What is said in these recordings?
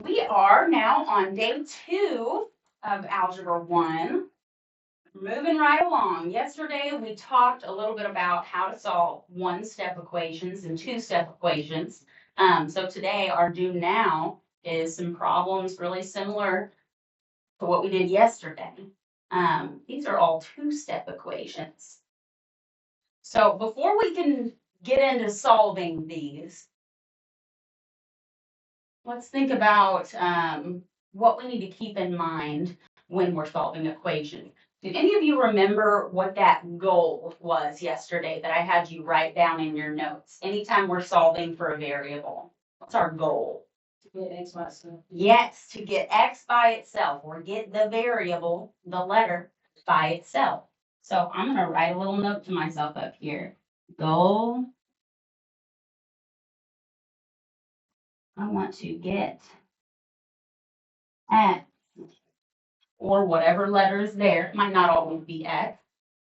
We are now on day 2 of Algebra 1. Moving right along. Yesterday we talked a little bit about how to solve one-step equations and two-step equations. So today our do now is some problems really similar to what we did yesterday. These are all two-step equations. So before we can get into solving these, let's think about what we need to keep in mind when we're solving equations. Did any of you remember what that goal was yesterday that I had you write down in your notes? Anytime we're solving for a variable, what's our goal? To get x by itself. Yes, to get x by itself, or get the variable, the letter, by itself. So I'm going to write a little note to myself up here. Goal. I want to get x, or whatever letter is there. It might not always be x,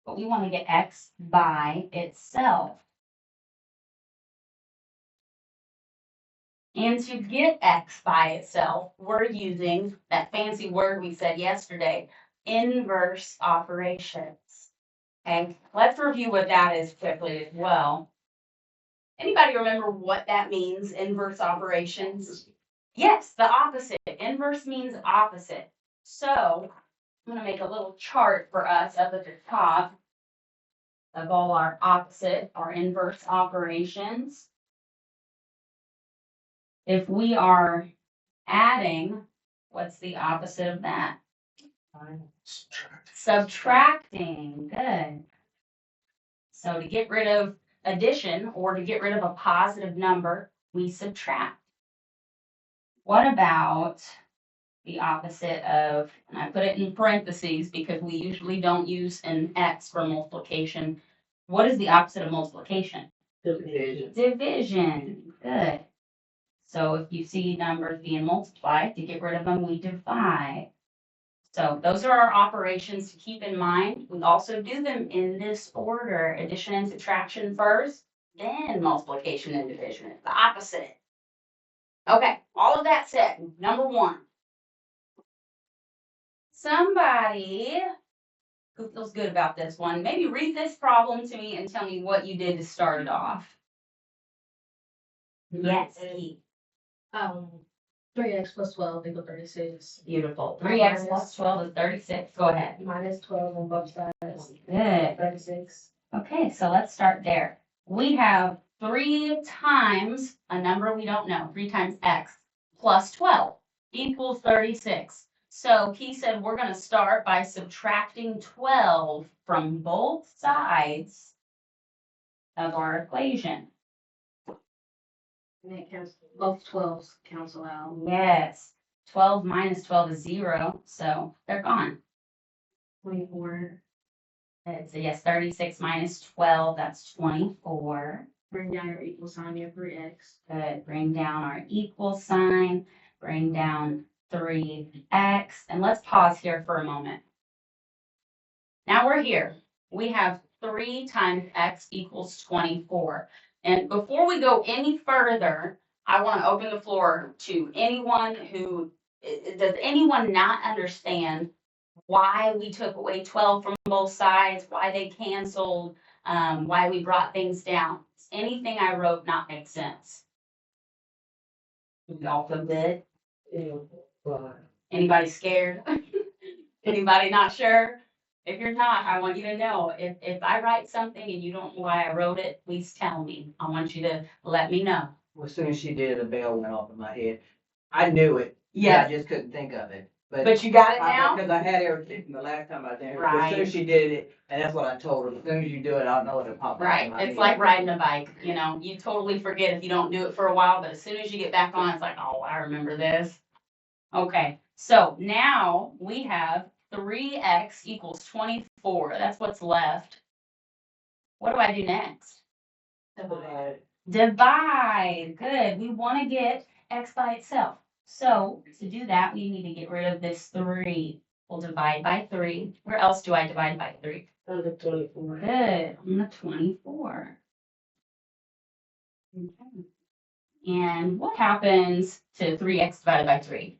but we want to get x by itself. And to get x by itself, we're using that fancy word we said yesterday, inverse operations. Okay, let's review what that is quickly as well. Anybody remember what that means, inverse operations? Yes, the opposite. Inverse means opposite. So I'm going to make a little chart for us up at the top of all our opposite or inverse operations. If we are adding, what's the opposite of that? Subtracting. Good. So to get rid of addition or to get rid of a positive number, we subtract. What about the opposite of, and I put it in parentheses because we usually don't use an X for multiplication. What is the opposite of multiplication? Division. Division. Good. So if you see numbers being multiplied, to get rid of them, we divide. So those are our operations to keep in mind. We also do them in this order. Addition and subtraction first, then multiplication and division. It's the opposite. Okay, all of that said, number 1. Somebody who feels good about this one, maybe read this problem to me and tell me what you did to start it off. Yes, Keith. 3x plus 12 equals 36. Beautiful. 3x plus 12 is 36. Go ahead. Minus 12 on both sides. Good. 36. Okay, so let's start there. We have 3 times a number we don't know, 3 times x, plus 12 equals 36. So he said we're going to start by subtracting 12 from both sides of our equation. And it cancels, both 12s cancel out. Yes, 12 minus 12 is 0, so they're gone. 24. So yes, 36 minus 12, that's 24. Bring down your equal sign, you have 3x. Good. Bring down our equal sign. Bring down 3x. And let's pause here for a moment. Now we're here. We have 3 times x equals 24. And before we go any further, I want to open the floor to anyone who, does anyone not understand why we took away 12 from both sides, why they canceled, why we brought things down? Does anything I wrote not make sense? Y'all feel good? Anybody scared? Anybody not sure? If you're not, I want you to know, if I write something and you don't know why I wrote it, please tell me. I want you to let me know. Well, as soon as she did it, a bell went off in my head. I knew it. Yes. I just couldn't think of it. But you got it now? Because I had everything from the last time I was there. As Right. soon as she did it, and that's what I told her. As soon as you do it, I'll know it'll pop up. Right. in my It's head. like riding a bike. You know, you totally forget if you don't do it for a while, but as soon as you get back on, it's like, oh, I remember this. Okay. So now we have 3x equals 24. That's what's left. What do I do next? Divide. Divide. Good. We want to get x by itself. So to do that, we need to get rid of this 3. We'll divide by 3. Where else do I divide by 3? On the 24. Good. On the 24. Okay. And what happens to 3x divided by 3?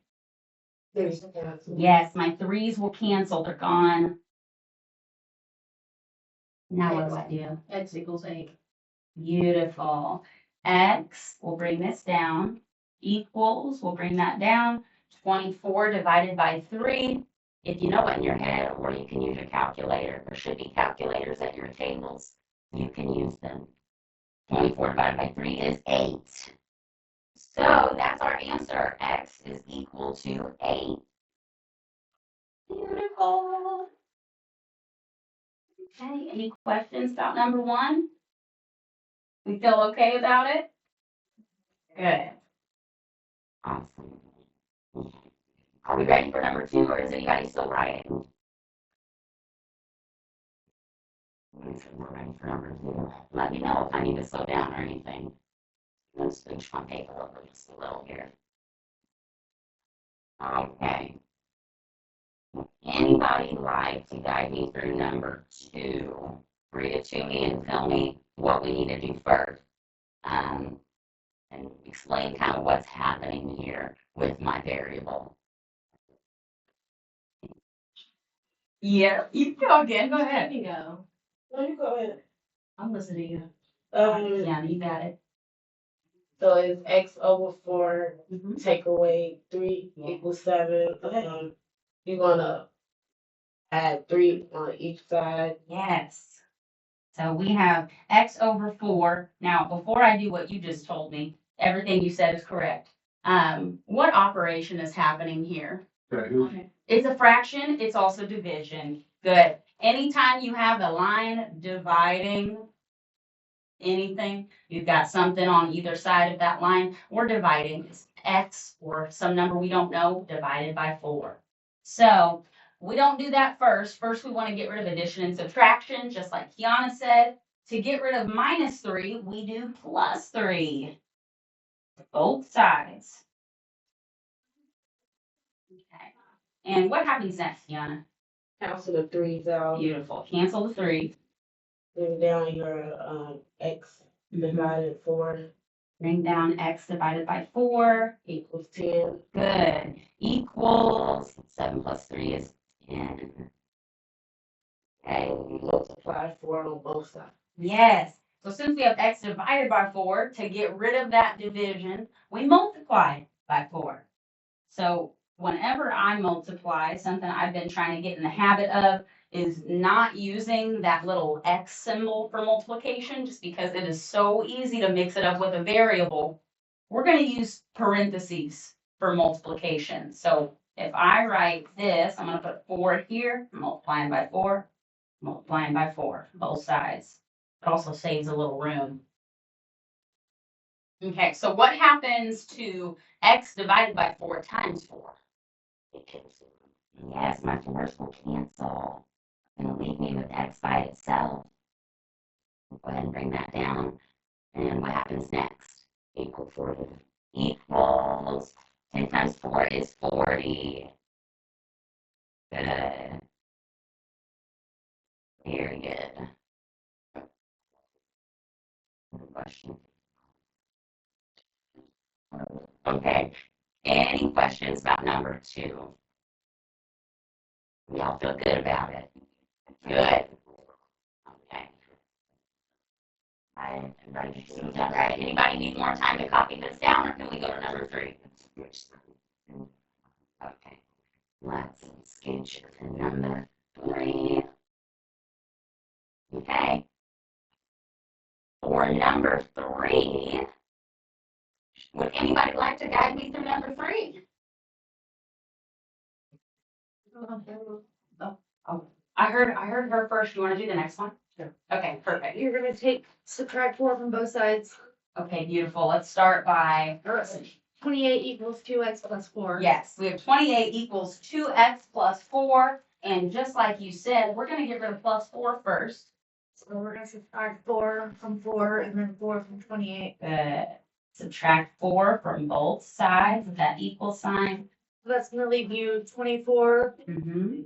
There's a cancel. Yes, my 3's will cancel. They're gone. Now what do I do? X equals 8. Beautiful. X, we'll bring this down. Equals, we'll bring that down. 24 divided by 3. If you know it in your head, or you can use your calculator. There should be calculators at your tables. You can use them. 24 divided by 3 is 8. So that's our answer. X is equal to 8. Beautiful. Okay, any questions about number 1? We feel okay about it? Good. Awesome. Are we ready for number 2, or is anybody still writing? We're ready for number 2. Let me know if I need to slow down or anything. Let's switch my paper over just a little here. Okay. Would anybody like to guide me through number 2? Read it to me and tell me what we need to do first. And explain kind of what's happening here with my variable. Yeah, you can go again. Go ahead. You go. No, you go ahead. I'm listening to you. Yeah, you got it. So it's x over 4, Mhm. take away 3 Yeah. equals 7. You're gonna add 3 on each side. Yes. So we have x over 4. Now, before I do what you just told me, everything you said is correct. What operation is happening here? Okay. It's a fraction. It's also division. Good. Anytime you have a line dividing anything, you've got something on either side of that line. We're dividing x or some number we don't know divided by 4. So we don't do that first. First, we want to get rid of addition and subtraction, just like Kiana said. To get rid of minus 3, we do plus 3. Both sides. Okay. And what happens next, Kiana? Cancel the 3s out. Beautiful. Cancel the 3. Bring down your x divided 4 Bring down x divided by 4. equals 10. Good. Equals 7 plus 3 is 10. Okay. Multiply 4 on both sides. Yes. So since we have x divided by 4, to get rid of that division, we multiply by 4. So whenever I multiply, something I've been trying to get in the habit of is not using that little x symbol for multiplication, just because it is so easy to mix it up with a variable. We're going to use parentheses for multiplication. So if I write this, I'm going to put 4 here, multiplying by 4, multiplying by 4, both sides. It also saves a little room. Okay, so what happens to x divided by 4 times 4? It cancels. Yes, my 4's will cancel. It's going to leave me with x by itself. Go ahead and bring that down. And what happens next? Equal 40. Equals 10 times 4 is 40. Good. Very good. Question. Okay. Any questions about number 2? We all feel good about it. Good. Okay. Everybody seems that right. Anybody need more time to copy this down, or can we go to number 3? Okay. Let's sketch number 3. Okay. For number 3, would anybody like to guide me through number 3? Oh, I heard her first. You want to do the next one? Sure. Okay, perfect. You're gonna subtract 4 from both sides. Okay, beautiful. Let's start by 28 equals 2x plus 4. yes, we have 28 equals 2x plus 4. And just like you said, we're going to get rid of plus 4 first. So we're gonna subtract 4 from 4 and then 4 from 28. Good. Subtract 4 from both sides of that equal sign. So that's gonna leave you 24 Mm-hmm.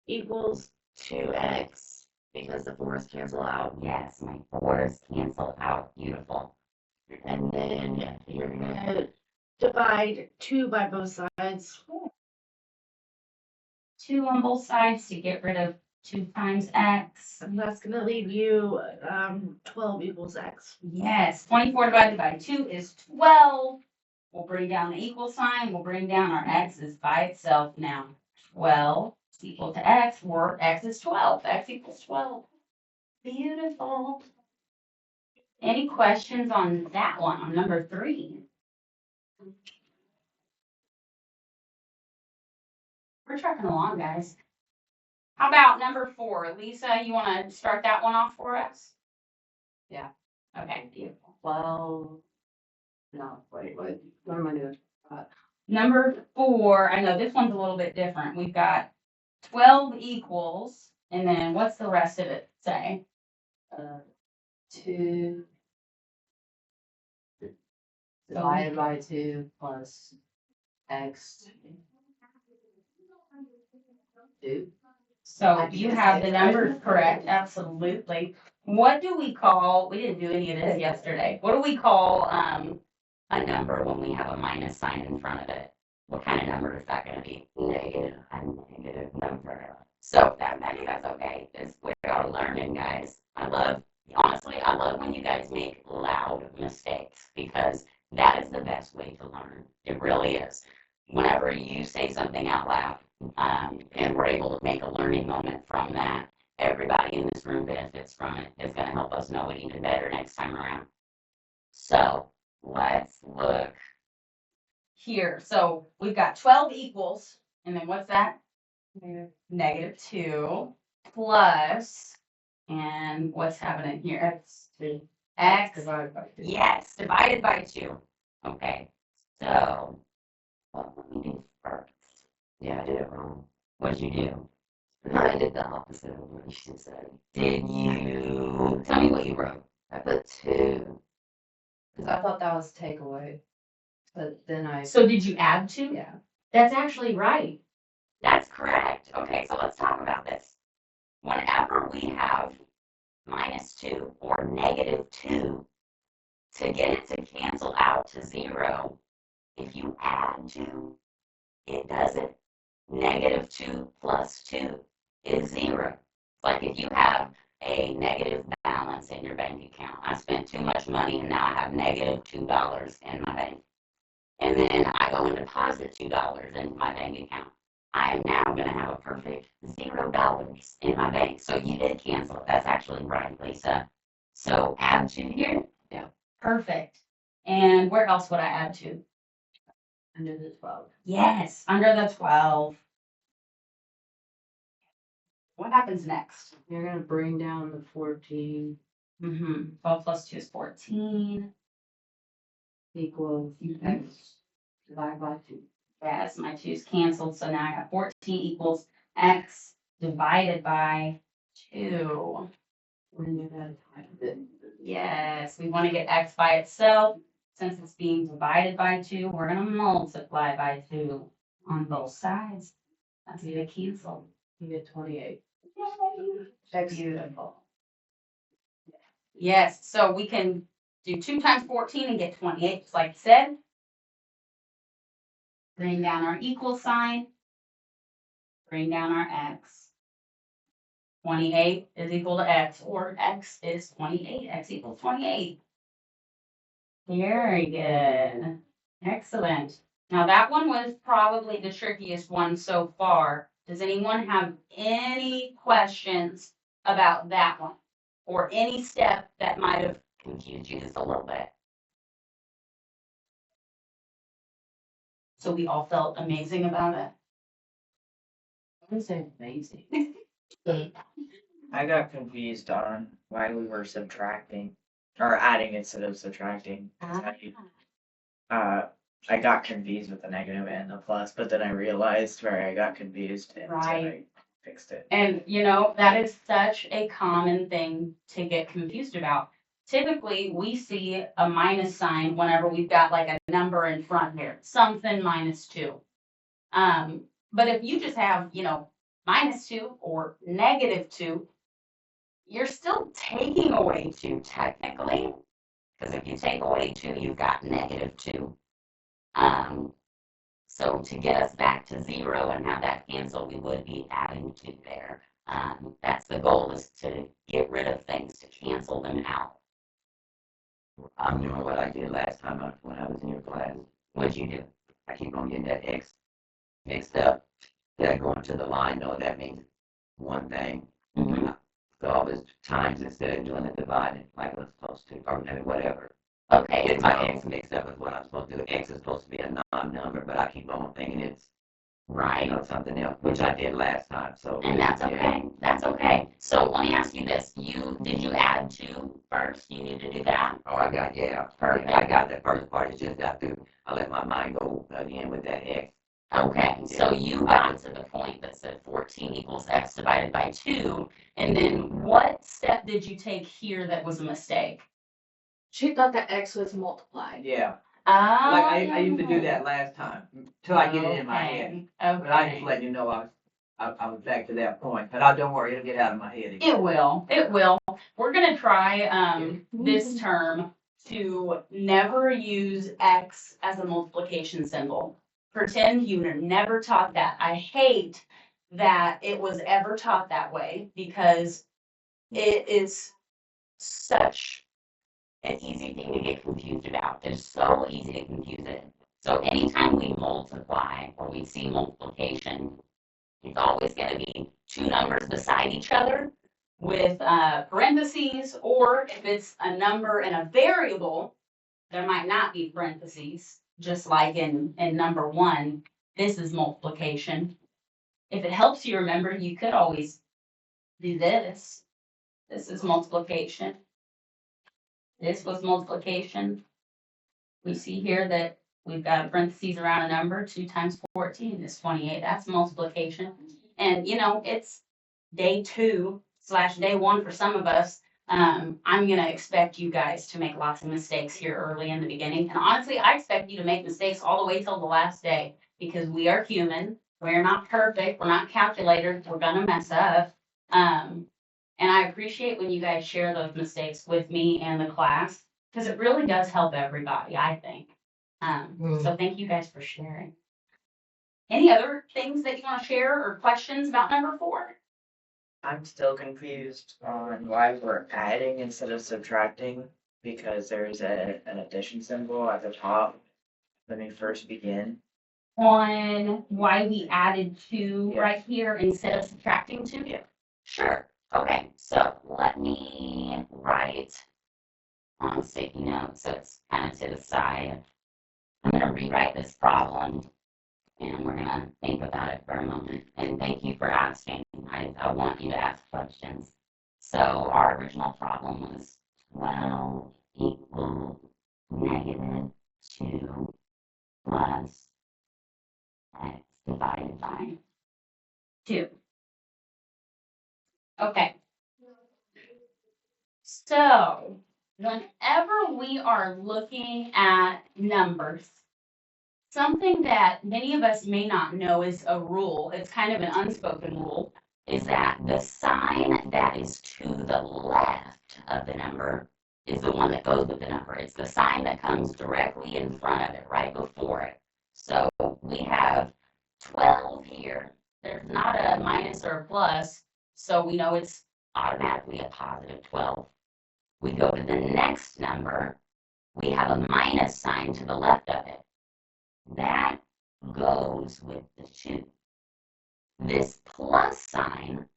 equals 2x. Because the 4's cancel out. Yes, my 4's cancel out. Beautiful. And then you're gonna divide 2 by both sides. 2 on both sides to get rid of 2 times x. And that's gonna leave you 12 equals x. Yes, 24 divided by 2 is 12. We'll bring down the equal sign. We'll bring down our x's by itself now. 12 is equal to x, or x is 12. X equals 12. Beautiful. Any questions on that one, on number 3? We're trucking along, guys. How about number 4? Lisa, you want to start that one off for us? Yeah. Okay, beautiful. Well, no, wait, what am I doing? Number 4, I know this one's a little bit different. We've got 12 equals, and then what's the rest of it say? 2 divided by 2 plus x 2. So you have the numbers correct, absolutely. What do we call, we didn't do any of this yesterday. What do we call a number when we have a minus sign in front of it? What kind of number is that going to be? Negative, a negative number. So maybe that's okay. We are learning, guys. Honestly, I love when you guys make loud mistakes because that is the best way to learn. It really is. Whenever you say something out loud, and we're able to make a learning moment from that, everybody in this room benefits from it. It's going to help us know it even better next time around. So let's look here. So we've got 12 equals, and then what's that? Negative 2 plus, and what's happening here? X divided by 2. Yes, divided by 2. Okay, so what let me do first? Yeah, I did it wrong. What did you do? I did the opposite of what you said. Did you? Tell me what you wrote. I put 2 because I thought that was takeaway, but then So did you add 2? yeah. That's actually right. That's correct. Okay, so let's talk about this. Whenever we have minus 2 or negative 2, to get it to cancel out to 0, if you add 2, it doesn't. Negative 2 plus 2 is 0. Like if you have a negative balance in your bank account, I spent too much money and now I have negative $2 in my bank. And then I go and deposit $2 in my bank account. I am now going to have a perfect $0 in my bank. So you did cancel it. That's actually right, Lisa. So add 2 here. Yeah. Perfect. And where else would I add 2? Under the 12. Yes, under the 12. What happens next? You're gonna bring down the 14 12 plus 2 is 14. equals x divided by 2. Yes, my 2's canceled, so now I have 14 equals x divided by 2. When you're gonna type it. Yes, we want to get x by itself. Since it's being divided by 2, we're going to multiply by 2 on both sides. That's going to cancel. You get 28. Yay. Beautiful. Yes, so we can do 2 times 14 and get 28, just like I said. Bring down our equal sign. Bring down our x. 28 is equal to x, or x is 28. X equals 28. Very good. Excellent. Now that one was probably the trickiest one so far. Does anyone have any questions about that one? Or any step that might have confused you just a little bit? So we all felt amazing about it. I wouldn't say amazing. I got confused on why we were subtracting or adding instead of subtracting. I got confused with the negative and the plus, but then I realized where I got confused and so Right. I fixed it. And that is such a common thing to get confused about. Typically, we see a minus sign whenever we've got like a number in front here, something minus 2. But if you just have, minus 2 or negative 2, you're still taking away 2 technically, Because if you take away 2, you've got -2. So to get us back to 0 and have that cancel, we would be adding 2 there. That's the goal, is to get rid of things, to cancel them out. I'm doing what I did last time when I was in your class. What'd you do? I keep on getting that X mixed up. That going to the line, though, that means one thing. Mhm. So all this times instead of doing the dividing like we're supposed to, or whatever. Okay, Get my so, X mixed up with what I'm supposed to do. X is supposed to be a non-number, but I keep on thinking it's, right. something else, which I did last time, so. And that's yeah. okay. That's okay. So let me ask you this. Did you add 2 first? You need to do that. Oh, I got, Perfect. I got that first part, it just got through. I let my mind go again with that X. Okay, so you got to the point that said 14 equals x divided by 2, and then what step did you take here that was a mistake? She thought that X was multiplied. Yeah, Oh. like I used to do that last time, till I get it in my head. Okay. But I just let you know I was back to that point, but don't worry, it'll get out of my head again. It will. It will. We're gonna try this term to never use x as a multiplication symbol. Pretend you were never taught that. I hate that it was ever taught that way because it is such an easy thing to get confused about. It's so easy to confuse it. So anytime we multiply or we see multiplication, it's always going to be 2 numbers beside each other with parentheses, or if it's a number and a variable, there might not be parentheses, just like in number 1, this is multiplication. If it helps you remember, you could always do this. This is multiplication. This was multiplication. We see here that we've got parentheses around a number. 2 times 14 is 28. That's multiplication. And, it's day 2/day 1 for some of us. I'm going to expect you guys to make lots of mistakes here early in the beginning. And honestly, I expect you to make mistakes all the way till the last day, because we are human. We're not perfect. We're not calculators. We're going to mess up. And I appreciate when you guys share those mistakes with me and the class, because it really does help everybody, I think. So thank you guys for sharing. Any other things that you want to share or questions about number 4? I'm still confused on why we're adding instead of subtracting, because there's an addition symbol at the top when we first begin. On why we added 2 Yeah. right here instead of subtracting 2? Yeah. Sure. Okay, so let me write on a sticky note so it's kind of to the side. I'm going to rewrite this problem, and we're going to think about it for a moment. And thank you for asking. I want you to ask questions. So our original problem was 12 equals -2 plus x divided by 2. Okay. So whenever we are looking at numbers, something that many of us may not know is a rule, it's kind of an unspoken rule, is that the sign that is to the left of the number is the one that goes with the number. It's the sign that comes directly in front of it, right before it. So we have 12 here. There's not a minus or a plus, so we know it's automatically a positive 12. We go to the next number, we have a minus sign to the left of it. That goes with the 2. This plus sign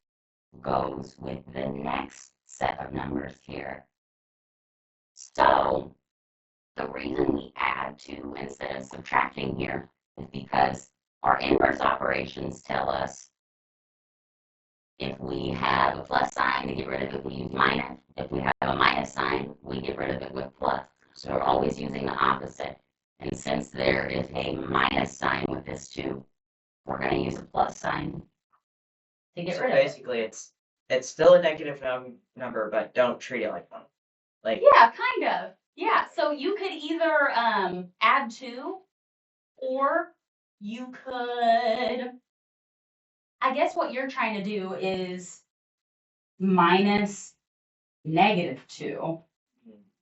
goes with the next set of numbers here. So the reason we add 2 instead of subtracting here is because our inverse operations tell us if we have a plus sign, to get rid of it, we use minus. If we have a minus sign, we get rid of it with plus. So we're always using the opposite. And since there is a minus sign with this 2, we're going to use a plus sign to get So rid of it. basically, it's still a negative number, but don't treat it like one. Like, Yeah, kind of. Yeah, so you could either add 2, or you could, I guess what you're trying to do is minus -2,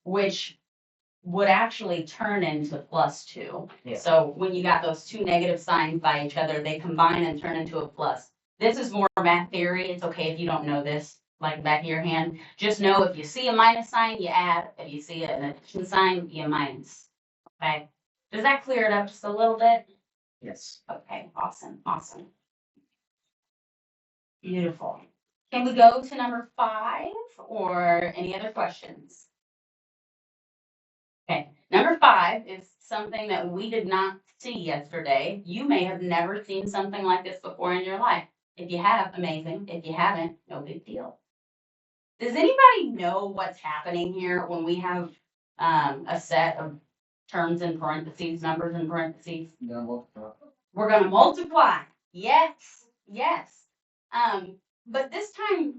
which would actually turn into +2. Yeah. So when you got those two negative signs by each other, they combine and turn into a plus. This is more math theory. It's okay if you don't know this, like back of your hand. Just know if you see a minus sign, you add. If you see an addition sign, you minus. Okay. Does that clear it up just a little bit? Yes. Okay, awesome, awesome. Beautiful. Can we go to number 5 or any other questions? Okay, number 5 is something that we did not see yesterday. You may have never seen something like this before in your life. If you have, amazing. If you haven't, no big deal. Does anybody know what's happening here when we have a set of terms in parentheses, numbers in parentheses? We're going to multiply. Yes, yes. But this time,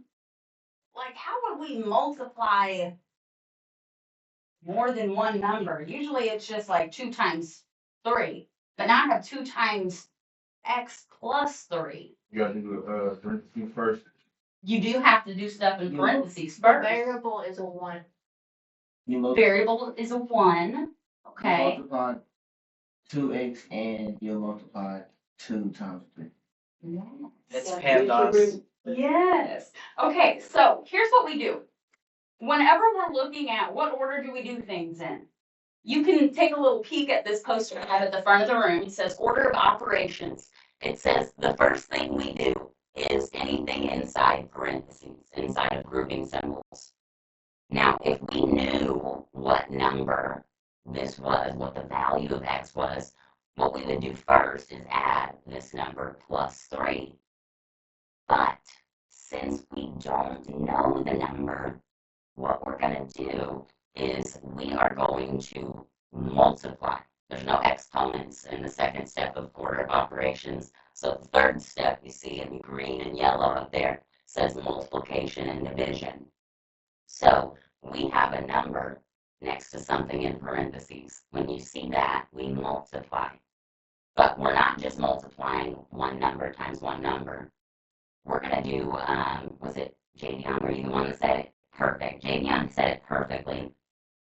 like, how would we multiply more than one number? Usually it's just like 2 times 3, but now I have 2 times x plus 3. You gotta do parentheses first. You do have to do stuff in parentheses The first. variable is a 1. Variable is a 1. Okay. Multiply 2x and you'll multiply 2 times 3. It's Yeah, PAMDAS. Yes. Okay, so here's what we do. Whenever we're looking at what order do we do things in, you can take a little peek at this poster I have at the front of the room. It says order of operations. It says the first thing we do is anything inside parentheses, inside of grouping symbols. Now, if we knew what number this was, what the value of x was, what we would do first is add this number plus 3. But since we don't know the number, what we're going to do is we are going to multiply. There's no exponents in the second step of order of operations. So the third step you see in green and yellow up there says multiplication and division. So we have a number next to something in parentheses. When you see that, we multiply. But we're not just multiplying one number times one number. We're going to do, was it Javion? Were you the one that said it? Perfect. Javion said it perfectly.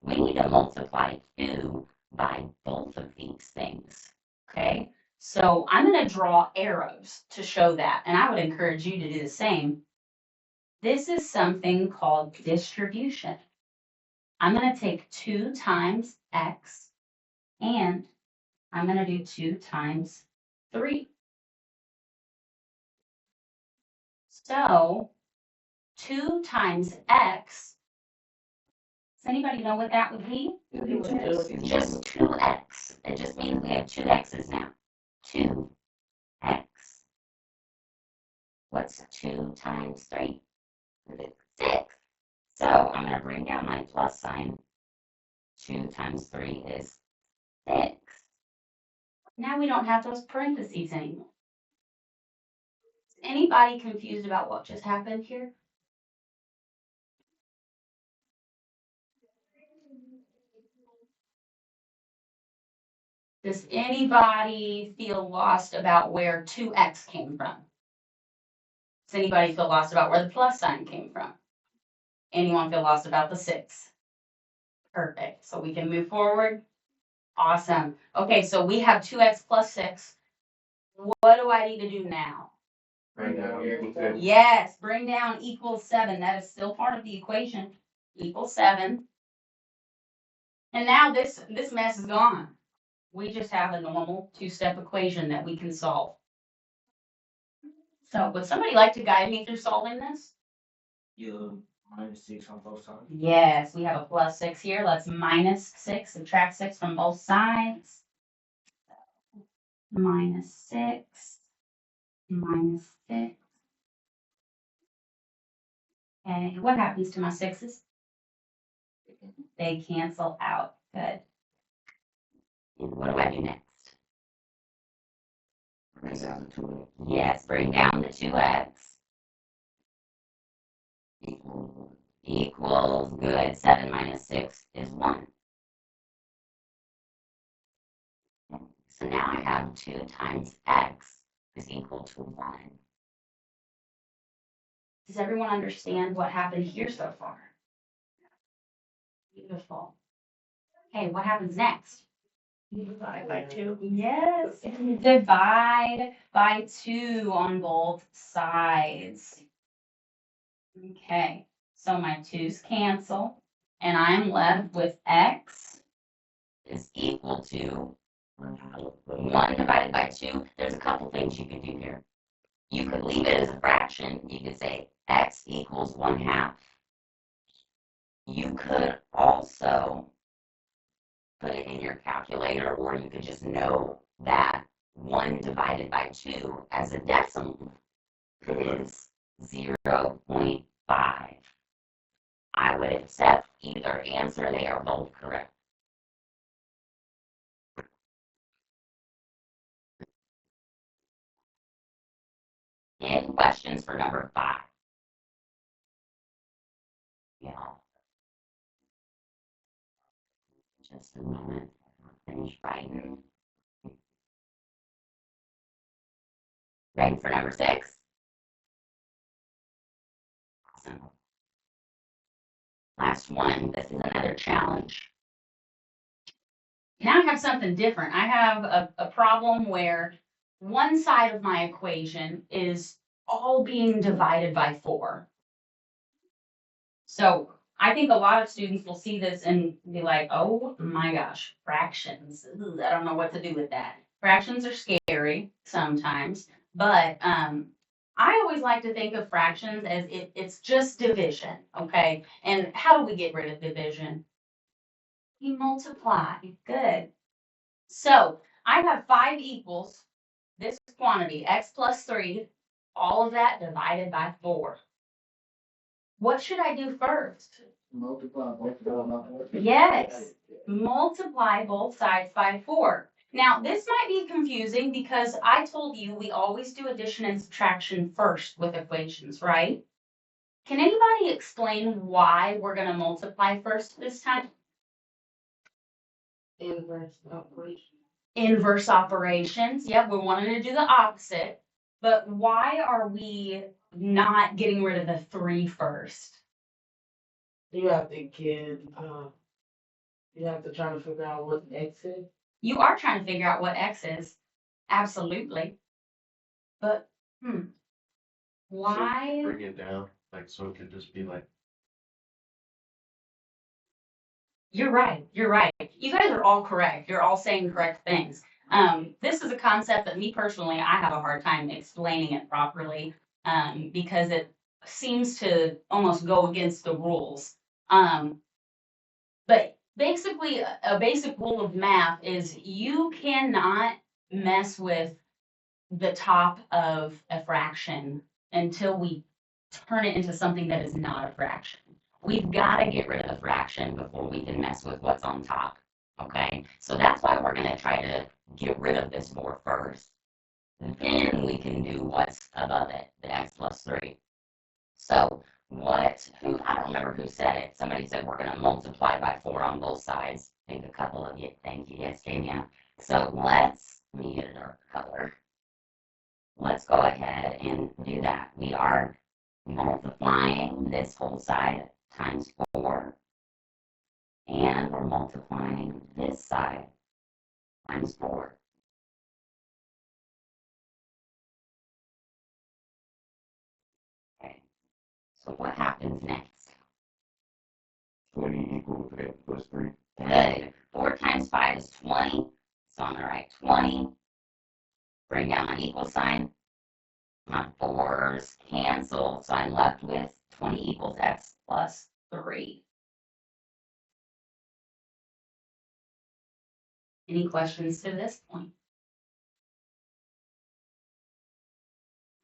We need to multiply 2 by both of these things. Okay? So I'm going to draw arrows to show that. And I would encourage you to do the same. This is something called distribution. I'm going to take 2 times x and I'm going to do 2 times 3. So 2 times x, does anybody know what that would be? Just 2x. It just means we have 2 x's now. 2x. What's 2 times 3? 6. So I'm going to bring down my plus sign. 2 times 3 is 6. Now we don't have those parentheses anymore. Is anybody confused about what just happened here? Does anybody feel lost about where 2x came from? Does anybody feel lost about where the plus sign came from? Anyone feel lost about the 6? Perfect. So we can move forward. Awesome. Okay, so we have 2x plus 6. What do I need to do now? Bring down equals 7. Yes, bring down equals 7. That is still part of the equation. Equals 7. And now this mess is gone. We just have a normal 2-step equation that we can solve. So would somebody like to guide me through solving this? You'll minus 6 on both sides. Yes, we have a plus 6 here. Let's minus 6, subtract 6 from both sides. Minus 6, minus 6. Okay, what happens to my 6's? They cancel out. Good. And what do I do next? Bring down the 2x. Yes, bring down the 2x. Equals, good. 7 minus 6 is 1. So now I have 2 times x is equal to 1. Does everyone understand what happened here so far? Beautiful. Okay, what happens next? Divide by 2. Yes, divide by 2 on both sides. Okay, so my 2's cancel, and I'm left with x. Is equal to 1 divided by 2. There's a couple things you can do here. You could leave it as a fraction. You could say x equals 1/2. You could also put it in your calculator, or you could just know that 1 divided by 2 as a decimal is 0.5. I would accept either answer. They are both correct. Any questions for number 5? Yeah. Just a moment. Finish writing. Ready for number 6? Awesome. Last one. This is another challenge. Now I have something different. I have a problem where one side of my equation is all being divided by 4. So I think a lot of students will see this and be like, oh my gosh, fractions. Ugh, I don't know what to do with that. Fractions are scary sometimes, but I always like to think of fractions as it's just division, okay? And how do we get rid of division? We multiply. Good. So I have 5 equals this quantity, x plus 3, all of that divided by 4. What should I do first? Multiply both of them by 4. Yes, multiply both sides by 4. Now, this might be confusing because I told you we always do addition and subtraction first with equations, right? Can anybody explain why we're going to multiply first this time? Inverse operation. Inverse operations. Yep, we wanted to do the opposite. But why are we not getting rid of the 3 first? You have to you have to try to figure out what x is. You are trying to figure out what x is. Absolutely. But, why? Bring it down, like, so it could just be like, You're right. You're right. You guys are all correct. You're all saying correct things. This is a concept that me personally, I have a hard time explaining it properly because it seems to almost go against the rules. But basically, a basic rule of math is you cannot mess with the top of a fraction until we turn it into something that is not a fraction. We've got to get rid of the fraction before we can mess with what's on top. Okay? So that's why we're going to try to get rid of this 4 first. Then we can do what's above it, the x plus 3. So I don't remember who said it. Somebody said we're going to multiply by 4 on both sides. I think a couple of you, thank you, yes, Dania. So let me get a dark color. Let's go ahead and do that. We are multiplying this whole side times 4, and we're multiplying this side times 4. Okay, so what happens next? 20 equals x plus 3. Good. 4 times 5 is 20, so I'm going to write 20. Bring down my equal sign. My 4's cancel, so I'm left with 20 equals x plus 3. Any questions to this point?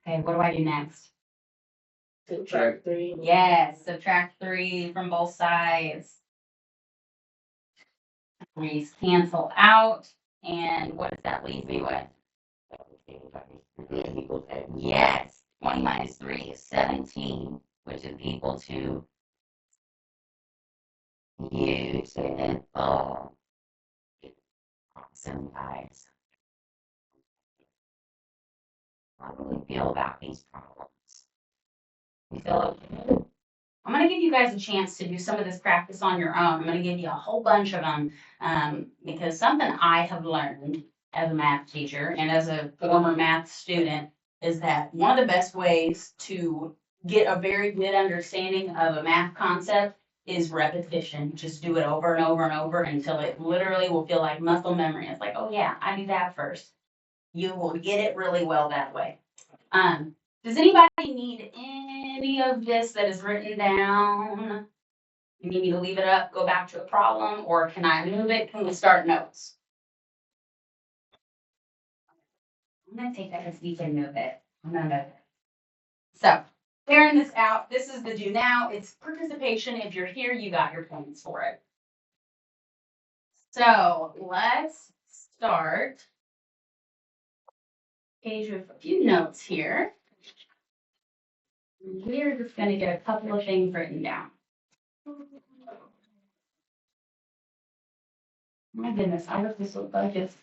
Okay, what do I do next? Subtract 3. Yes, subtract 3 from both sides. 3's cancel out, and what does that leave me with? Yes, 20 minus 3 is 17, which is equal to beautiful. Awesome, guys. How do we feel about these problems? We feel okay? I'm going to give you guys a chance to do some of this practice on your own. I'm going to give you a whole bunch of them because something I have learned as a math teacher and as a former math student is that one of the best ways to get a very good understanding of a math concept is repetition. Just do it over and over and over until it literally will feel like muscle memory. It's like, oh yeah, I do that first. You will get it really well that way. Does anybody need any of this that is written down? You need me to leave it up, go back to a problem, or can I move it? Can we start notes? I'm gonna take that as we can move it. I'm gonna move it. So, clearing this out, this is the do now. It's participation. If you're here, you got your points for it. So, let's start. Page with a few notes here. We're just gonna get a couple of things written down. My goodness, I hope this will focus.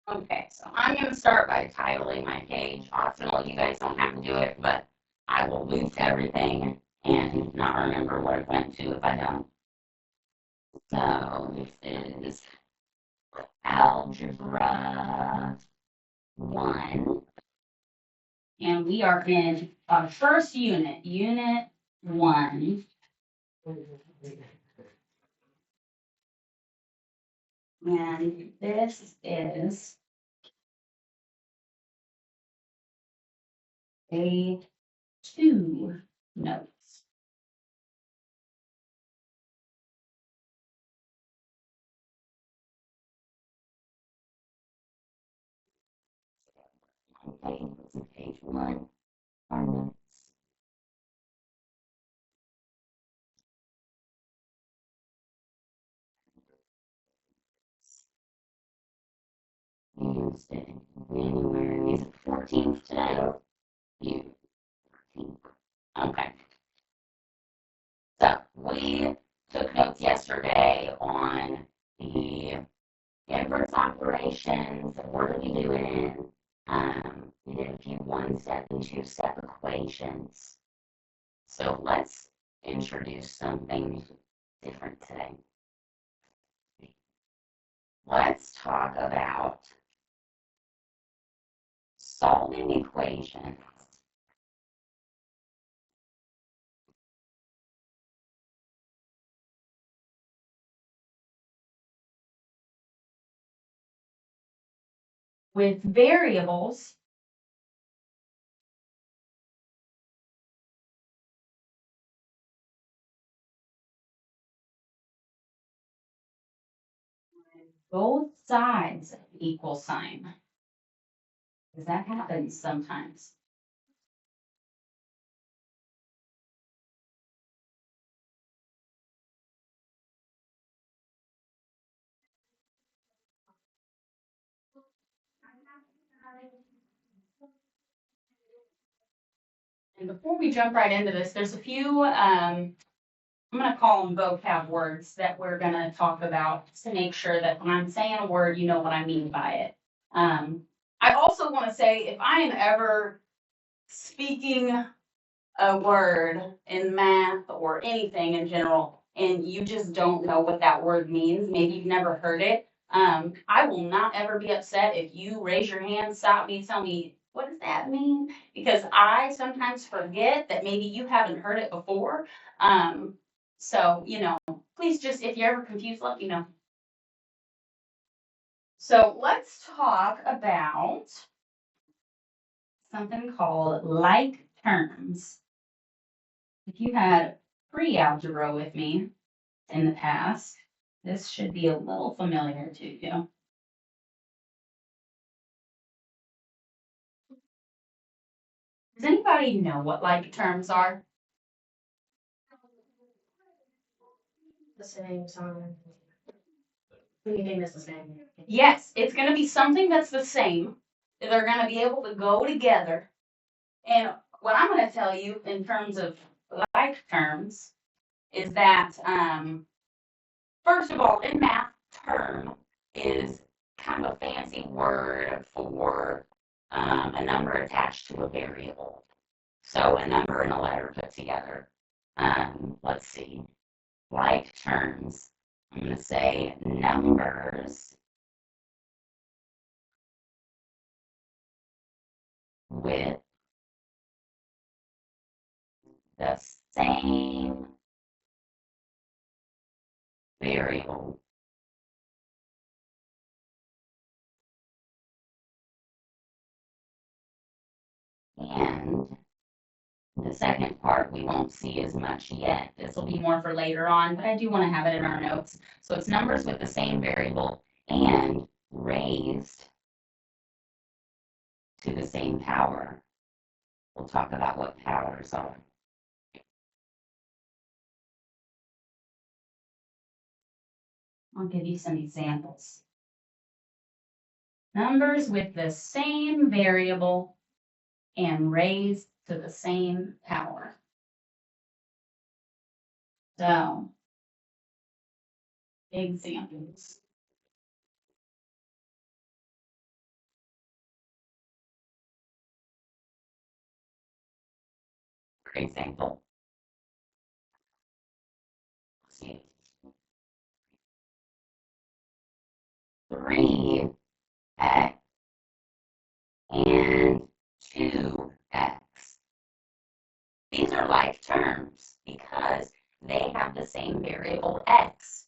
Okay, so I'm gonna start by titling my page. Optional, you guys don't have to do it, but I will lose everything and not remember what it went to if I don't. So this is Algebra 1. And we are in our first unit, Unit 1. And this is a 2 notes. Okay, this is page 1. Our notes. Wednesday, January is the 14th today. You 14th. Okay. So we took notes yesterday on the inverse operations. What are we doing? We did a few 1-step and 2-step equations. So let's introduce something different today. Let's talk about solving equations with variables both sides of the equal sign. Because that happens sometimes. And before we jump right into this, there's a few, I'm going to call them vocab words that we're going to talk about to make sure that when I'm saying a word, you know what I mean by it. I also want to say if I am ever speaking a word in math or anything in general, and you just don't know what that word means, maybe you've never heard it, I will not ever be upset if you raise your hand, stop me, tell me, what does that mean? Because I sometimes forget that maybe you haven't heard it before. So, please just, if you're ever confused, let me know. So let's talk about something called like terms. If you had pre-algebra with me in the past, this should be a little familiar to you. Does anybody know what like terms are? The same sign. Anything that's the same. Yes, it's going to be something that's the same. They're going to be able to go together. And what I'm going to tell you in terms of like terms is that, first of all, in math, term is kind of a fancy word for a number attached to a variable. So a number and a letter put together. Let's see. Like terms. I'm going to say numbers with the same variable and the second part we won't see as much yet. This will be more for later on, but I do want to have it in our notes. So it's numbers with the same variable and raised to the same power. We'll talk about what powers are. I'll give you some examples. Numbers with the same variable and raised to the same power. So, examples. For example, let's see, 3x and 2x. These are like terms because they have the same variable x.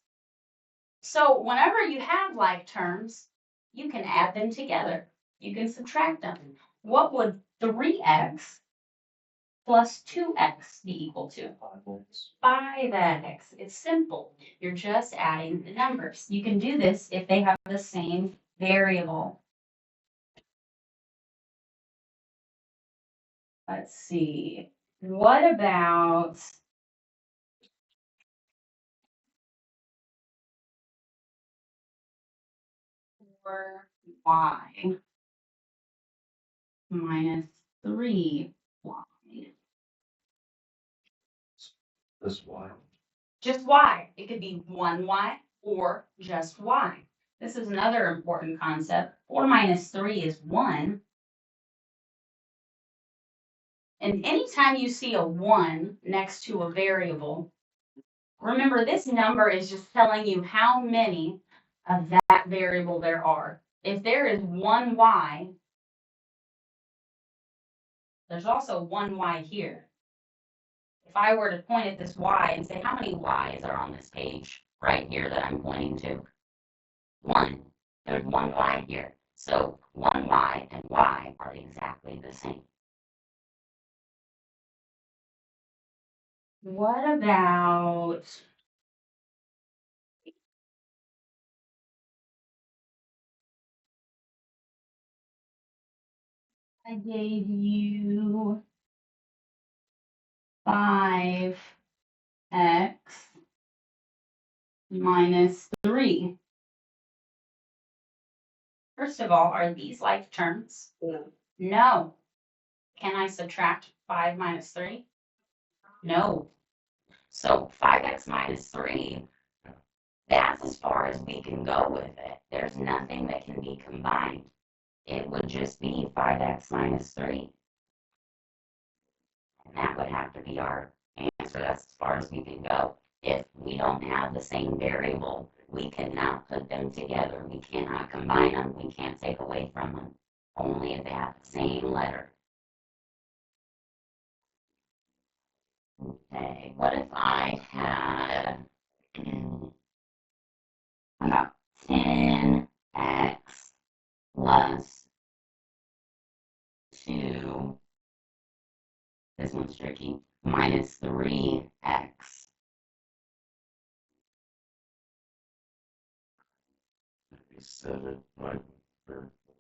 So whenever you have like terms, you can add them together. You can subtract them. What would 3x plus 2x be equal to? 5x. It's simple. You're just adding the numbers. You can do this if they have the same variable. Let's see. What about 4y minus 3y? This why. Just y. It could be 1y or just y. This is another important concept. 4 minus 3 is 1. And anytime you see a 1 next to a variable, remember this number is just telling you how many of that variable there are. If there is 1y, there's also 1y here. If I were to point at this y and say, how many y's are on this page right here that I'm pointing to? 1. There's 1y here. So 1y and y are exactly the same. What about I gave you 5x minus 3. First of all, are these like terms? No. No. Can I subtract 5 minus 3? No. So 5x minus 3, that's as far as we can go with it. There's nothing that can be combined. It would just be 5x minus 3. And that would have to be our answer. That's as far as we can go. If we don't have the same variable, we cannot put them together. We cannot combine them. We can't take away from them. Only if they have the same letter. Okay, what if I had about 10x plus 2, this one's tricky, minus 3x.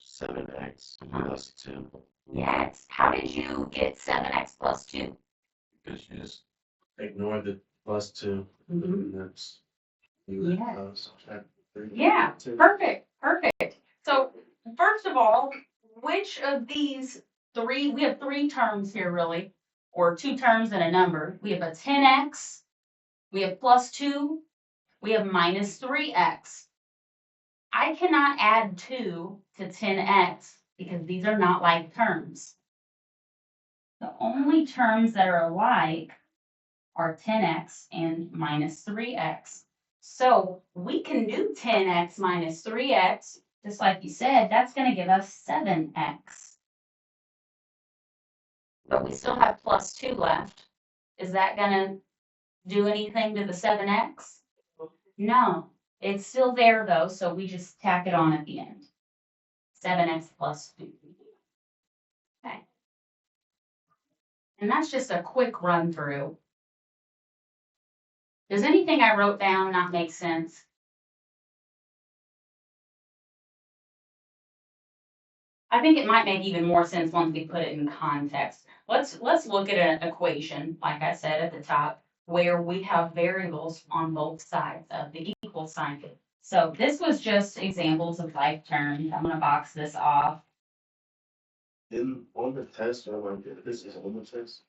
7x plus 2. Yes, how did you get 7x plus 2? Because you just ignore the plus 2. Mhm. And that's. Yeah. Subtract 3. Yeah, perfect, perfect. So first of all, which of these three, we have three terms here really, or two terms and a number. We have a 10x, we have plus 2, we have minus 3x. I cannot add 2 to 10x because these are not like terms. The only terms that are alike are 10x and minus 3x. So we can do 10x minus 3x, just like you said, that's going to give us 7x. But we still have plus 2 left. Is that going to do anything to the 7x? No. It's still there though, so we just tack it on at the end. 7x plus 2. Okay. And that's just a quick run through. Does anything I wrote down not make sense? I think it might make even more sense once we put it in context. Let's look at an equation, like I said at the top, where we have variables on both sides of the equal sign. So this was just examples of like terms. I'm gonna box this off. On the test, or like, this is on the test,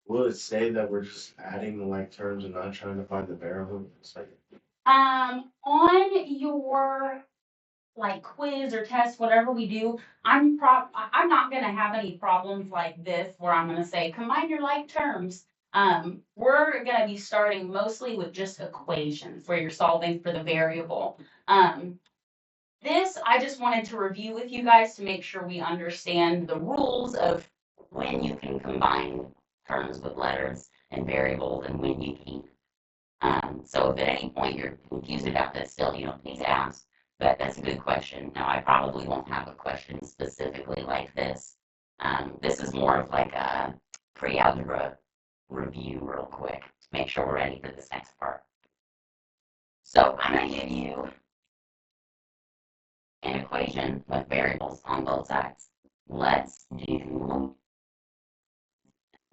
will it say that we're just adding the like terms and not trying to find the variable? It's like, On your like quiz or test, whatever we do, I'm not gonna have any problems like this where I'm gonna say combine your like terms. We're gonna be starting mostly with just equations where you're solving for the variable. This I just wanted to review with you guys to make sure we understand the rules of When you can combine terms with letters and variables and when you can't. So if at any point you're confused about this still, please ask. But that's a good question. Now, I probably won't have a question specifically like this. This is more of like a pre-algebra review real quick to make sure we're ready for this next part. So I'm going to give you an equation with variables on both sides. Let's do,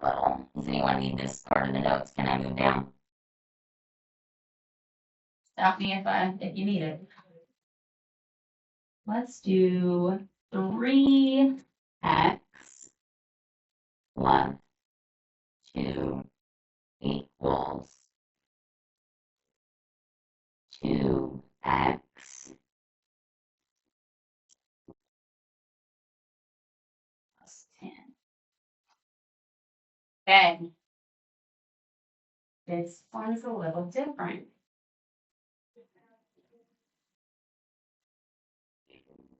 well, does anyone need this part of the notes? Can I move down? Stop me if you need it. Let's do 3x plus 2 equals 2x plus 10. Okay. This one's a little different.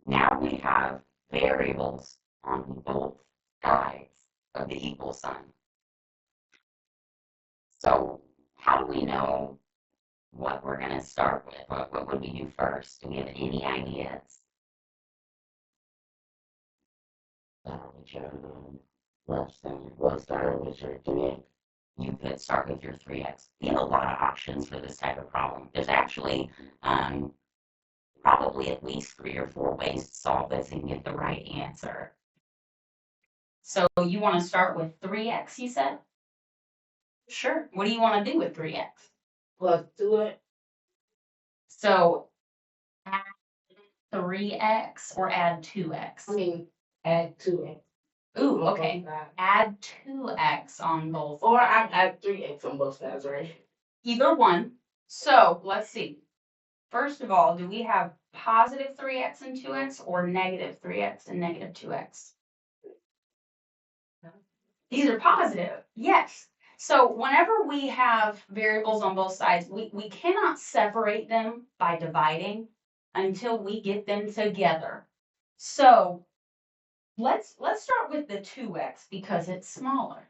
Now we have variables on both sides of the equal sign. So how do we know what we're going to start with? What would we do first? Do we have any ideas? Let's start with your 3x. You could start with your 3x. We have a lot of options for this type of problem. There's actually probably at least 3 or 4 ways to solve this and get the right answer. So you want to start with 3x, you said? Sure. What do you want to do with 3x? Plus 2x. So add 3x or add 2x? I mean, add 2x. Ooh, on okay. both sides. Add 2x on both. Or I add 3x on both sides, right? Either one. So let's see. First of all, do we have positive 3x and 2x or negative 3x and negative 2x? These are positive. Yes. So whenever we have variables on both sides, we cannot separate them by dividing until we get them together. So let's start with the 2x because it's smaller.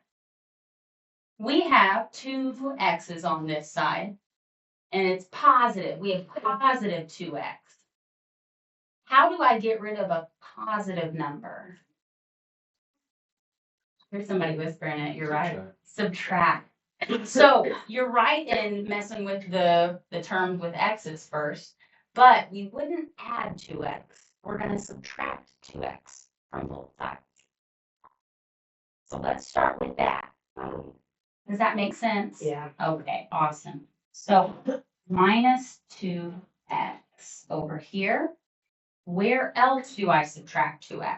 We have 2 x's on this side, and it's positive. We have positive 2x. How do I get rid of a positive number? Here's somebody whispering it. You're right. Subtract. So you're right in messing with the terms with x's first, but we wouldn't add 2x. We're going to subtract 2x from both sides. So let's start with that. Does that make sense? Yeah. Okay, awesome. So minus 2x over here. Where else do I subtract 2x?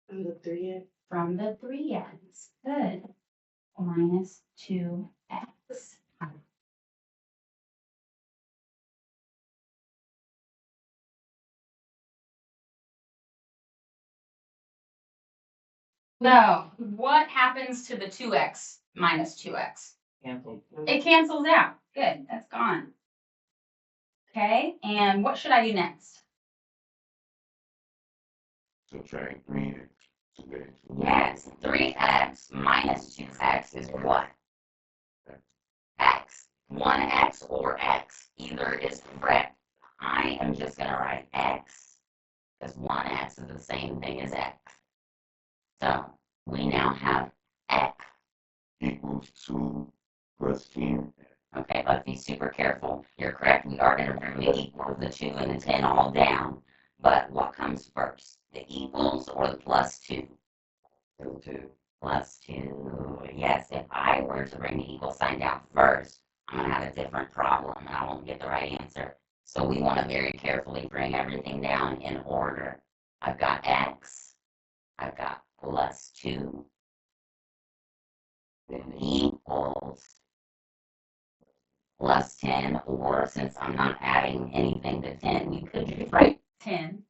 And the 3x. From the 3x. Good. Minus 2x. So what happens to the 2x minus 2x? Cancel. It cancels out. Good, that's gone. Okay, and what should I do next? Subtract 3x. Yes, 3x minus 2x is what? X. 1x or x. Either is correct. I am just going to write x, because 1x is the same thing as x. So we now have x equals 2 plus 10. Okay, let's be super careful. You're correct. We are going to bring the equals, the 2 and the 10 all down. But what comes first? The equals or the plus 2? Plus 2. Yes, if I were to bring the equal sign down first, I'm going to have a different problem and I won't get the right answer. So we want to very carefully bring everything down in order. I've got x. I've got plus 2 equals plus 10, or since I'm not adding anything to 10, you could just write 10.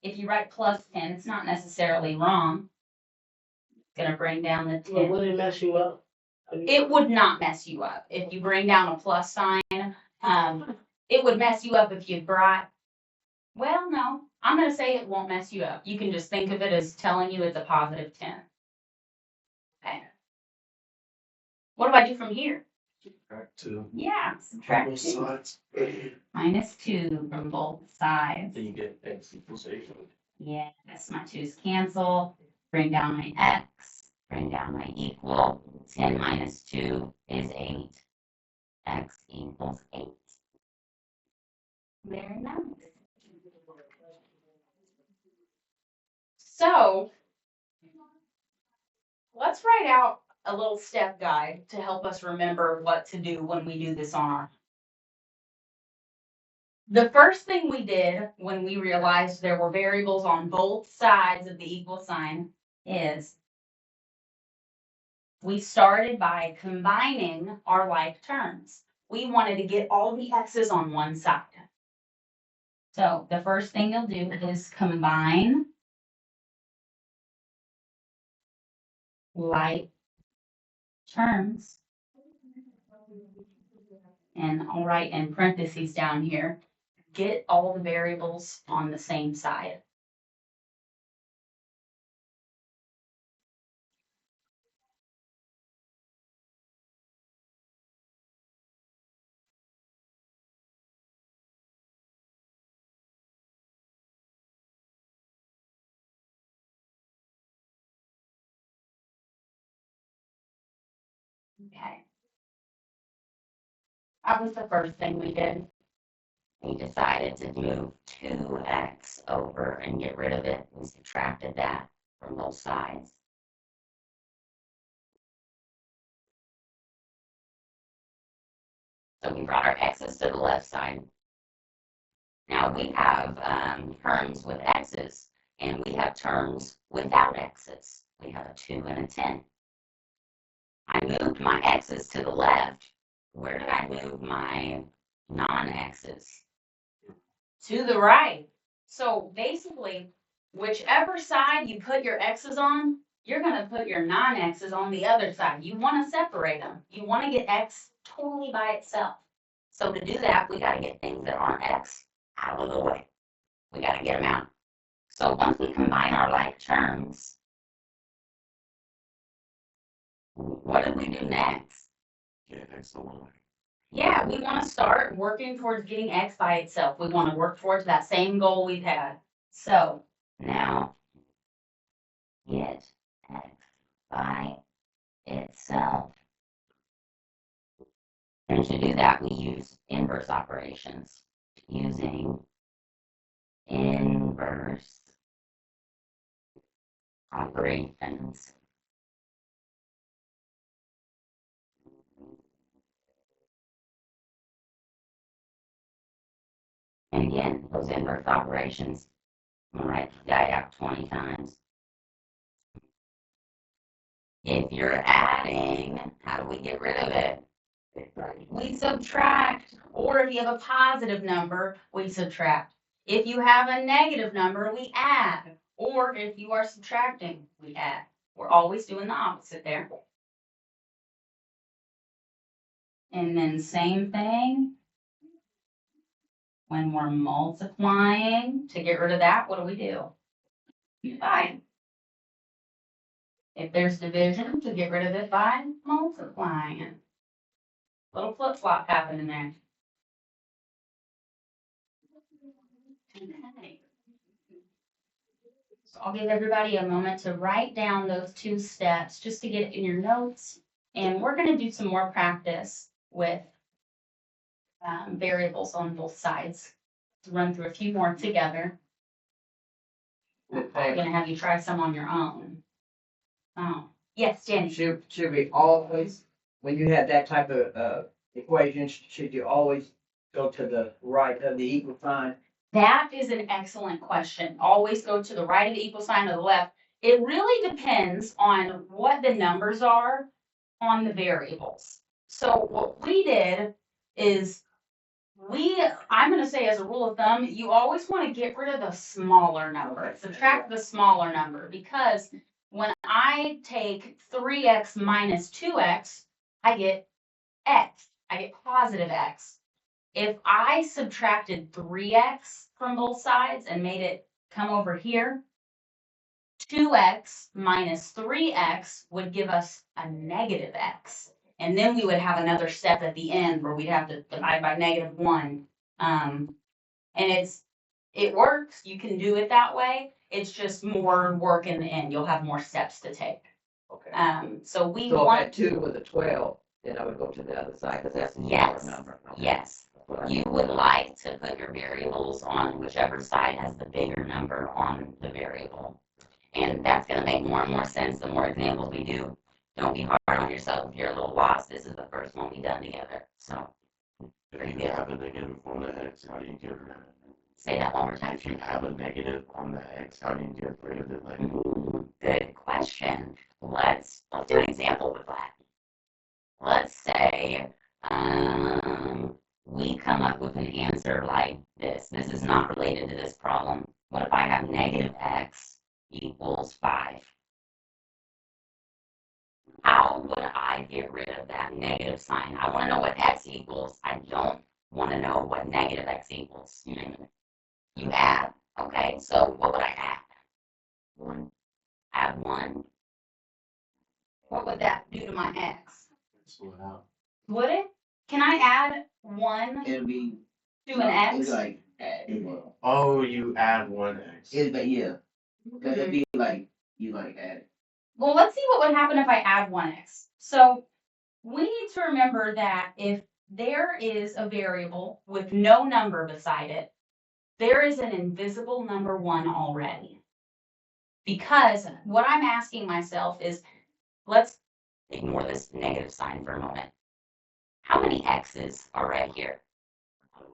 If you write plus 10, it's not necessarily wrong. It's going to bring down the 10. But would it mess you up? It would not mess you up if you bring down a plus sign. It would mess you up if you brought, well, no, I'm going to say it won't mess you up. You can just think of it as telling you it's a positive 10. Okay. What do I do from here? Subtract 2. Yeah, subtract Both 2. sides. Minus 2 from both sides. Then you get x equals 8. Yes, my 2's cancel. Bring down my x. Bring down my equal. 10 minus 2 is 8. X equals 8. Very nice. So, let's write out a little step guide to help us remember what to do when we do this on our. The first thing we did when we realized there were variables on both sides of the equal sign is we started by combining our like terms. We wanted to get all the x's on one side. So the first thing you'll do is combine like terms. And I'll write in parentheses down here, get all the variables on the same side. Okay. That was the first thing we did. We decided to move 2x over and get rid of it. We subtracted that from both sides. So we brought our x's to the left side. Now we have terms with x's, and we have terms without x's. We have a 2 and a 10. I moved my x's to the left. Where did I move my non-x's? To the right. So basically, whichever side you put your x's on, you're going to put your non-x's on the other side. You want to separate them. You want to get x totally by itself. So to do that, we got to get things that aren't x out of the way. We got to get them out. So once we combine our like terms, what do we do next? Get x to 1. Yeah, we want to start working towards getting x by itself. We want to work towards that same goal we've had. So now, get x by itself. And to do that, we use inverse operations. Using inverse operations. And again, those inverse operations, I'm going to write the guy out 20 times. If you're adding, how do we get rid of it? We subtract. Or if you have a positive number, we subtract. If you have a negative number, we add. Or if you are subtracting, we add. We're always doing the opposite there. And then same thing. When we're multiplying, to get rid of that, what do? Divide. If there's division, to get rid of it by multiplying. Little flip-flop happening there. Okay. So I'll give everybody a moment to write down those 2 steps just to get it in your notes. And we're going to do some more practice with variables on both sides. To run through a few more together. I'm going to have you try some on your own. Oh, yes, Jenny. Should we always, when you have that type of equation, should you always go to the right of the equal sign? That is an excellent question. Always go to the right of the equal sign or the left. It really depends on what the numbers are on the variables. So what we did is I'm going to say as a rule of thumb, you always want to get rid of the smaller number, subtract the smaller number, because when I take 3x minus 2x, I get x. I get positive x. If I subtracted 3x from both sides and made it come over here, 2x minus 3x would give us a negative x. And then we would have another step at the end where we'd have to divide by -1. And it works. You can do it that way. It's just more work in the end. You'll have more steps to take. Okay. So we So if I want had 2 with a 12, then I would go to the other side, because that's the Yes. smaller number. Okay. Yes. You would like to put your variables on whichever side has the bigger number on the variable. And that's going to make more and more sense the more examples we do. Don't be hard on yourself if you're a little lost. This is the first one we've done together. So, If you have a negative on the x, how do you get rid of it? say that one more time. If you have a negative on the x, how do you get rid of it? Like, Good question. Let's do an example with that. Let's say we come up with an answer like this. This is not related to this problem. What if I have negative x equals 5? How would I get rid of that negative sign? I want to know what x equals. I don't want to know what negative x equals. You add. Okay, so what would I add? 1. Add 1. what would that do to my x? cancel it out. Would it? Can I add 1 It'll be. to an x? It's like, well, Oh, you add 1x. yeah. Cause it'd be like, you like add. Well, let's see what would happen if I add 1x. So we need to remember that if there is a variable with no number beside it, there is an invisible number 1 already. Because what I'm asking myself is, let's Ignore this negative sign for a moment. How many x's are right here?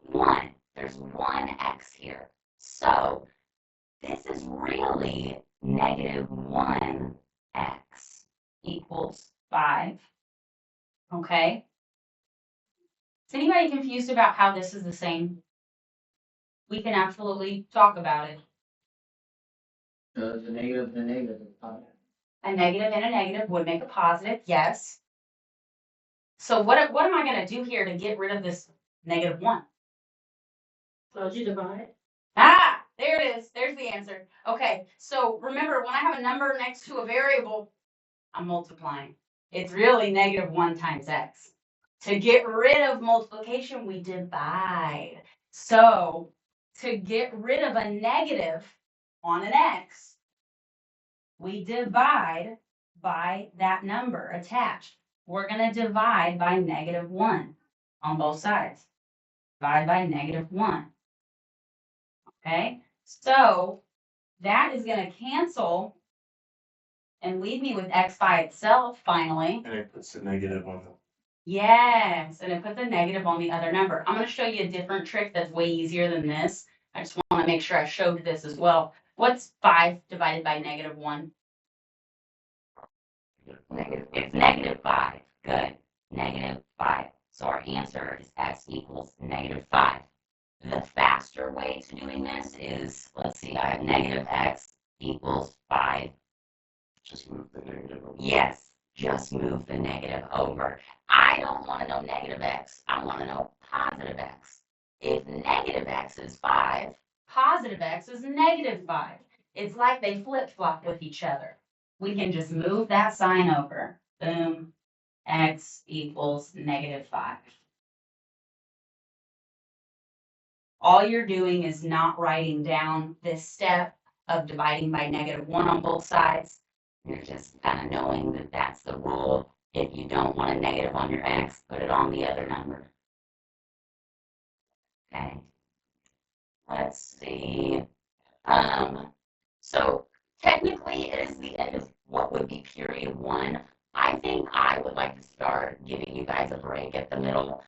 1. There's 1 x here. So this is really negative 1 x equals 5. Okay. Is anybody confused about how this is the same? We can absolutely talk about it. So the negative is positive. A negative and a negative would make a positive, yes. So what am I going to do here to get rid of this negative 1? So you divide? Ah, there it is. There's the answer. Okay, so remember, when I have a number next to a variable, I'm multiplying. It's really negative 1 times x. To get rid of multiplication, we divide. So to get rid of a negative on an x, we divide by that number attached. We're going to divide by negative 1 on both sides. Divide by negative 1. Okay, so that is going to cancel and leave me with x by itself finally. And it puts a negative on the. Yes, and it puts a negative on the other number. I'm going to show you a different trick that's way easier than this. I just want to make sure I showed this as well. What's 5 divided by negative 1? It's negative 5. Good. Negative 5. So our answer is x equals negative 5. The faster way to doing this is, let's see, I have negative x equals 5. Just move the negative over. Yes, just move the negative over. I don't want to know negative x. I want to know positive x. If negative x is 5, positive x is negative 5. It's like they flip-flop with each other. We can just move that sign over. Boom. X equals negative 5. All you're doing is not writing down this step of dividing by -1 on both sides. You're just kind of knowing that that's the rule. If you don't want a negative on your x, put it on the other number. Okay. Let's see. So technically it is the end of what would be period 1. I think I would like to start giving you guys a break at the middle,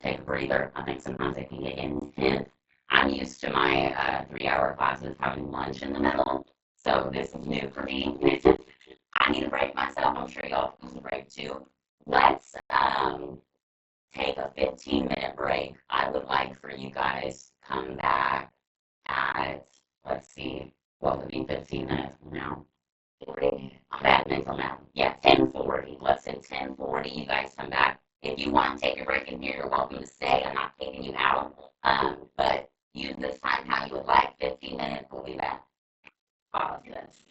take a breather. I think sometimes it can get intense. I'm used to my 3-hour classes having lunch in the middle, so this is new for me. I need a break myself. I'm sure y'all need a break too. Let's take a 15-minute break. I would like for you guys to come back at, let's see, what would be 15 minutes from now? 40. Bad mental math. Yeah, 10:40. Let's say 10:40. You guys come back. If you want to take a break in here, you're welcome to stay. I'm not kicking you out. But use this time how you would like. 15 minutes. We'll be back. Pause this.